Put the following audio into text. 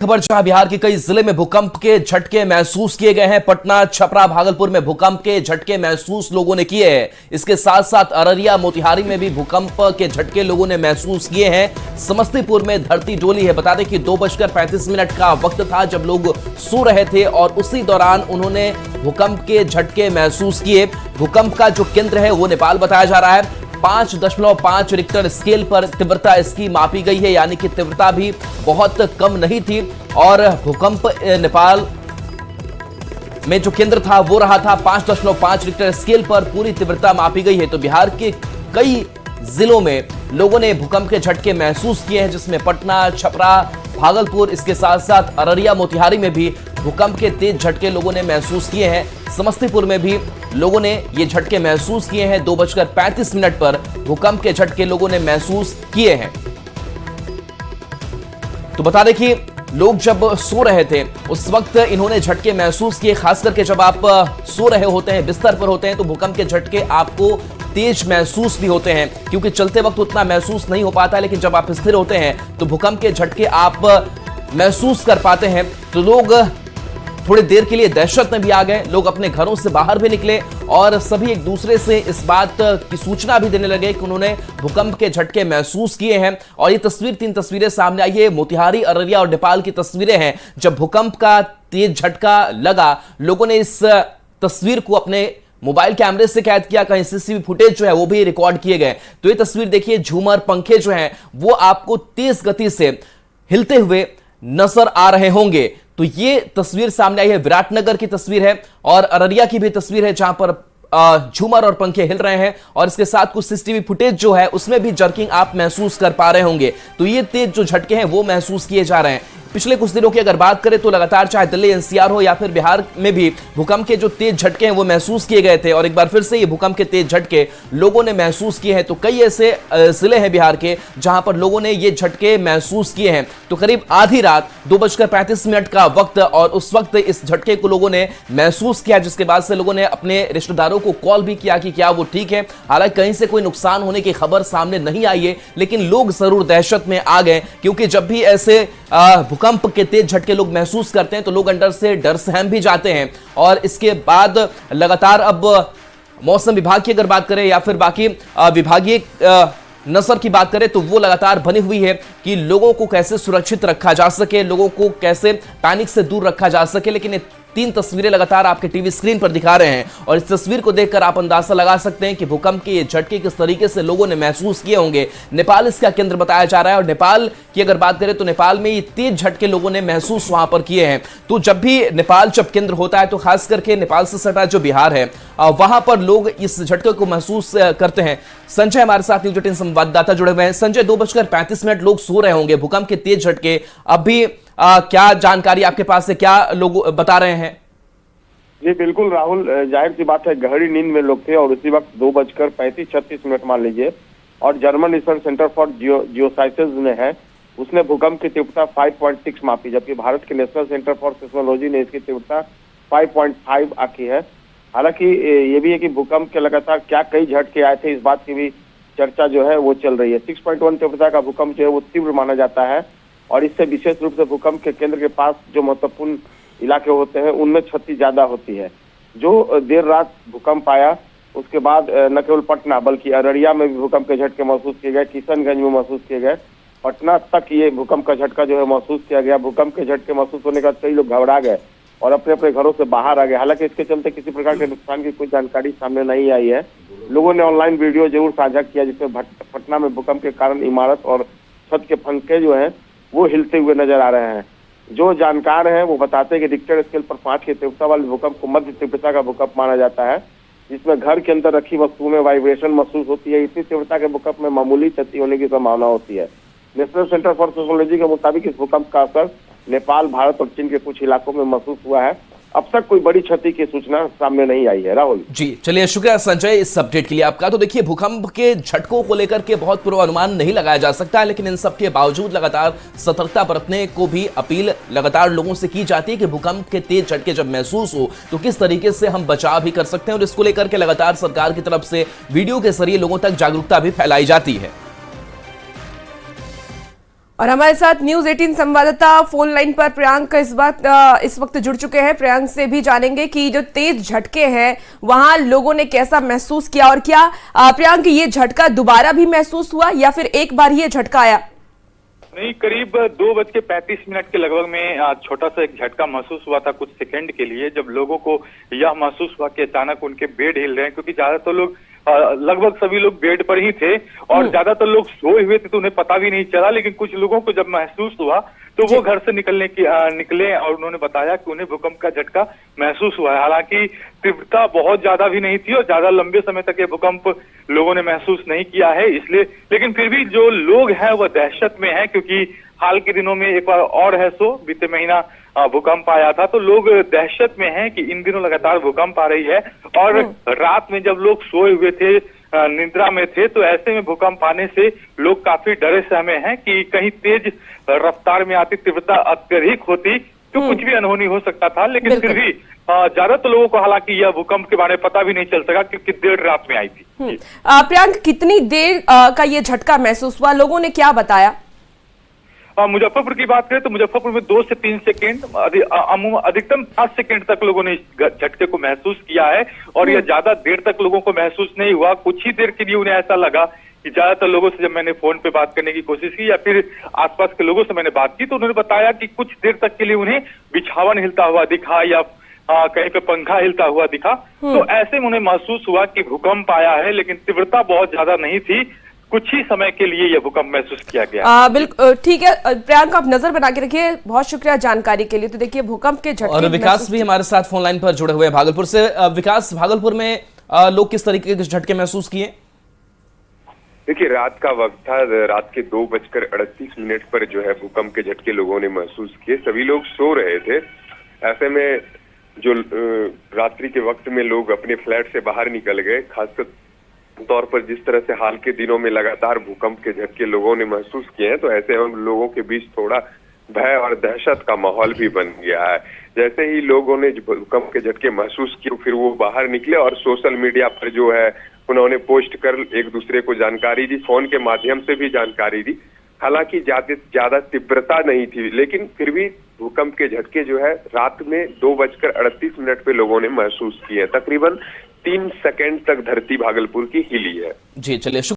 खबर जहां बिहार के कई जिले में भूकंप के झटके महसूस किए गए हैं। पटना, छपरा, भागलपुर में भूकंप के झटके महसूस लोगों ने किए हैं। इसके साथ साथ अररिया, मोतिहारी में भी भूकंप के झटके लोगों ने महसूस किए हैं। समस्तीपुर में धरती डोली है। बता दें कि 2:35 का वक्त था जब लोग सो रहे थे और उसी दौरान उन्होंने भूकंप के झटके महसूस किए। भूकंप का जो केंद्र है वो नेपाल बताया जा रहा है। 5.5 रिक्टर स्केल पर तीव्रता इसकी मापी गई है, यानी कि तीव्रता भी बहुत कम नहीं थी। और भूकंप नेपाल में जो केंद्र था वो रहा था 5.5 रिक्टर स्केल पर पूरी तीव्रता मापी गई है। तो बिहार के कई जिलों में लोगों ने भूकंप के झटके महसूस किए हैं, जिसमें पटना, छपरा, भागलपुर, इसके साथ साथ अररिया, मोतिहारी में भी भूकंप के तेज झटके लोगों ने महसूस किए हैं। समस्तीपुर में भी लोगों ने ये झटके महसूस किए हैं। 2:35 पर भूकंप के झटके लोगों ने महसूस किए हैं। तो बता दें कि लोग जब सो रहे थे उस वक्त इन्होंने झटके महसूस किए। खास करके जब आप सो रहे होते हैं, बिस्तर पर होते हैं, तो भूकंप के झटके आपको तेज महसूस भी होते हैं, क्योंकि चलते वक्त उतना महसूस नहीं हो पाता है, लेकिन जब आप स्थिर होते हैं तो भूकंप के झटके आप महसूस कर पाते हैं। तो लोग थोड़ी देर के लिए दहशत में भी आ गए। लोग अपने घरों से बाहर भी निकले और सभी एक दूसरे से इस बात की सूचना भी देने लगे कि उन्होंने भूकंप के झटके महसूस किए हैं। और ये तीन तस्वीरें सामने आई है। मोतिहारी, अररिया और नेपाल की तस्वीरें हैं। जब भूकंप का तेज झटका लगा, लोगों ने इस तस्वीर को अपने मोबाइल कैमरे से कैद किया। कहीं सीसीटीवी फुटेज जो है वो भी रिकॉर्ड किए गए। तो ये तस्वीर देखिए, झूमर, पंखे जो हैं वो आपको तेज गति से हिलते हुए नजर आ रहे होंगे। तो ये तस्वीर सामने आई है, विराटनगर की तस्वीर है और अररिया की भी तस्वीर है, जहां पर झूमर और पंखे हिल रहे हैं। और इसके साथ कुछ सीसीटीवी फुटेज जो है उसमें भी जर्किंग आप महसूस कर पा रहे होंगे। तो ये तेज जो झटके हैं वो महसूस किए जा रहे हैं। पिछले कुछ दिनों की अगर बात करें तो लगातार चाहे दिल्ली एनसीआर हो या फिर बिहार में भी भूकंप के जो तेज झटके हैं वो महसूस किए गए थे। और एक बार फिर से ये भूकंप के तेज झटके लोगों ने महसूस किए हैं। तो कई ऐसे जिले हैं बिहार के जहां पर लोगों ने ये झटके महसूस किए हैं। तो करीब आधी रात 2:35 का वक्त, और उस वक्त इस झटके को लोगों ने महसूस किया, जिसके बाद से लोगों ने अपने रिश्तेदारों को कॉल भी किया कि क्या वो ठीक है। हालांकि कहीं से कोई नुकसान होने की खबर सामने नहीं आई है, लेकिन लोग जरूर दहशत में आ गए, क्योंकि जब भी ऐसे भूकंप के तेज झटके लोग महसूस करते हैं तो लोग अंदर से डर सहम भी जाते हैं। और इसके बाद लगातार अब मौसम विभाग की अगर बात करें या फिर बाकी विभागीय नजर की बात करें तो वो लगातार बनी हुई है कि लोगों को कैसे सुरक्षित रखा जा सके, लोगों को कैसे पैनिक से दूर रखा जा सके। लेकिन ये 3 तस्वीरें लगातार आपके टीवी स्क्रीन पर दिखा रहे हैं और इस तस्वीर को देखकर आप अंदाजा लगा सकते हैं कि भूकंप के ये झटके किस तरीके से लोगों ने महसूस किए होंगे। नेपाल इसका केंद्र बताया जा रहा है और नेपाल की अगर बात करें तो नेपाल में ये तेज झटके लोगों ने महसूस वहां पर किए हैं। तो जब भी नेपाल जब केंद्र होता है तो खास करके नेपाल से सटा जो बिहार है वहां पर लोग इस झटके को महसूस करते हैं। संजय हमारे साथ न्यूज 18 संवाददाता जुड़े हुए हैं। संजय, 2:35 लोग सो रहे होंगे, भूकंप के तेज झटके, अभी क्या जानकारी आपके पास है, क्या लोग बता रहे हैं? जी बिल्कुल राहुल, जाहिर सी बात है गहरी नींद में लोग थे और उसी वक्त 2:35-36 मान लीजिए। और German research centre for geosciences ने है, उसने भूकंप की तीव्रता 5.6 मापी, जबकि भारत के नेशनल सेंटर फॉर सिस्मोलॉजी ने इसकी तीव्रता 5.5 आंकी है। हालांकि ये भी है कि भूकंप के लगातार क्या कई झटके आए थे, इस बात की भी चर्चा जो है वो चल रही है। 6.1 तीव्रता का भूकंप जो है वो तीव्र माना जाता है और इससे विशेष रूप से भूकंप के केंद्र के पास जो महत्वपूर्ण इलाके होते हैं उनमें क्षति ज्यादा होती है। जो देर रात भूकंप आया उसके बाद न केवल पटना बल्कि अररिया में भी भूकंप के झटके महसूस किए गए, किशनगंज में महसूस किए गए, पटना तक ये भूकंप का झटका जो है महसूस किया गया। भूकंप के झटके महसूस होने के बाद कई लोग घबरा गए और अपने अपने घरों से बाहर आ गए। हालांकि इसके चलते किसी प्रकार के नुकसान की कोई जानकारी सामने नहीं आई है। लोगों ने ऑनलाइन वीडियो जरूर साझा किया जिसमें पटना में भूकंप के कारण इमारत और छत के पंखे जो है वो हिलते हुए नजर आ रहे हैं। जो जानकार हैं वो बताते हैं कि रिक्टर स्केल पर 5 की तीव्रता वाले भूकंप को मध्य तीव्रता का भूकंप माना जाता है, जिसमें घर के अंदर रखी वस्तुओं में वाइब्रेशन महसूस होती है। इसी तीव्रता के भूकंप में मामूली क्षति होने की संभावना होती है। नेशनल सेंटर फॉर सिस्मोलॉजी के मुताबिक इस भूकंप का असर नेपाल, भारत और चीन के कुछ इलाकों में महसूस हुआ है। अब तक कोई बड़ी क्षति की सूचना सामने नहीं आई है। राहुल जी, चलिए, शुक्रिया संजय इस अपडेट के लिए आपका। तो देखिए, भूकंप के झटकों को लेकर के बहुत पूर्वानुमान नहीं लगाया जा सकता है, लेकिन इन सब के बावजूद लगातार सतर्कता बरतने को भी अपील लगातार लोगों से की जाती है कि भूकंप के तेज झटके जब महसूस हो तो किस तरीके से हम बचाव भी कर सकते हैं। और इसको लेकर के लगातार सरकार की तरफ से वीडियो के जरिए लोगों तक जागरूकता भी फैलाई जाती है। और हमारे साथ न्यूज 18 संवाददाता फोन लाइन पर प्रियांक इस वक्त जुड़ चुके हैं। प्रियांक से भी जानेंगे कि जो तेज झटके हैं वहां लोगों ने कैसा महसूस किया, और क्या प्रियांक ये झटका दोबारा भी महसूस हुआ या फिर एक बार ही ये झटका आया? नहीं, करीब 2:35 के लगभग में छोटा सा एक झटका महसूस हुआ था कुछ सेकंड के लिए, जब लोगों को यह महसूस हुआ कि अचानक उनके बेड हिल रहे हैं, क्योंकि ज्यादातर लोग लगभग सभी लोग बेड पर ही थे और ज्यादातर लोग सोए हुए थे तो उन्हें पता भी नहीं चला। लेकिन कुछ लोगों को जब महसूस हुआ तो वो घर से निकले और उन्होंने बताया कि उन्हें भूकंप का झटका महसूस हुआ है। हालांकि तीव्रता बहुत ज्यादा भी नहीं थी और ज्यादा लंबे समय तक ये भूकंप लोगों ने महसूस नहीं किया है, इसलिए लेकिन फिर भी जो लोग हैं वह दहशत में हैं, क्योंकि हाल के दिनों में एक बार और है सो बीते महीना भूकंप आया था, तो लोग दहशत में हैं कि इन दिनों लगातार भूकंप आ रही है और रात में जब लोग सोए हुए थे, निद्रा में थे, तो ऐसे में भूकंप आने से लोग काफी डरे सहमे हैं कि कहीं तेज रफ्तार में आती, तीव्रता अत्यधिक होती तो कुछ भी अनहोनी हो सकता था। लेकिन फिर भी ज्यादातर लोगों को हालांकि यह भूकंप के बारे में पता भी नहीं चल सका क्योंकि देर रात में आई थी। प्रियांक, कितनी देर का ये झटका महसूस हुआ, लोगों ने क्या बताया? मुजफ्फरपुर की बात करें तो मुजफ्फरपुर में 2 से 3 सेकेंड, अधिकतम 5 सेकेंड तक लोगों ने इस झटके को महसूस किया है और यह ज्यादा देर तक लोगों को महसूस नहीं हुआ। कुछ ही देर के लिए उन्हें ऐसा लगा कि ज्यादातर लोगों से जब मैंने फोन पे बात करने की कोशिश की या फिर आसपास के लोगों से मैंने बात की तो उन्होंने बताया कि कुछ देर तक के लिए उन्हें बिछावन हिलता हुआ दिखा या कहीं पे पंखा हिलता हुआ दिखा, तो ऐसे में उन्हें महसूस हुआ कि भूकंप आया है, लेकिन तीव्रता बहुत ज्यादा नहीं थी। कुछ ही समय के लिए यह भूकंप महसूस किया गया। बिल्कुल ठीक है प्रियांक, आप नजर बना के रखिए। बहुत शुक्रिया जानकारी के लिए। तो देखिए भूकंप के झटके। और विकास भी हमारे साथ फोन लाइन पर जुड़े हुए हैं भागलपुर से। विकास, भागलपुर में लोग किस तरीके के झटके महसूस किए? देखिए, रात का वक्त था, रात के 2:38 पर जो है भूकंप के झटके लोगों ने महसूस किए। सभी लोग सो रहे थे। ऐसे में जो रात्रि के वक्त में लोग अपने फ्लैट से बाहर निकल गए, खासकर तौर पर जिस तरह से हाल के दिनों में लगातार भूकंप के झटके लोगों ने महसूस किए हैं, तो ऐसे हम लोगों के बीच थोड़ा भय और दहशत का माहौल भी बन गया है। जैसे ही लोगों ने भूकंप के झटके महसूस किए फिर वो बाहर निकले और सोशल मीडिया पर जो है उन्होंने पोस्ट कर एक दूसरे को जानकारी दी, फोन के माध्यम से भी जानकारी दी। हालांकि ज्यादा तीव्रता नहीं थी, लेकिन फिर भी भूकंप के झटके जो है रात में 2:38 पे लोगों ने महसूस किए। तकरीबन 3 सेकंड तक धरती भागलपुर की हिली है। जी चलिए।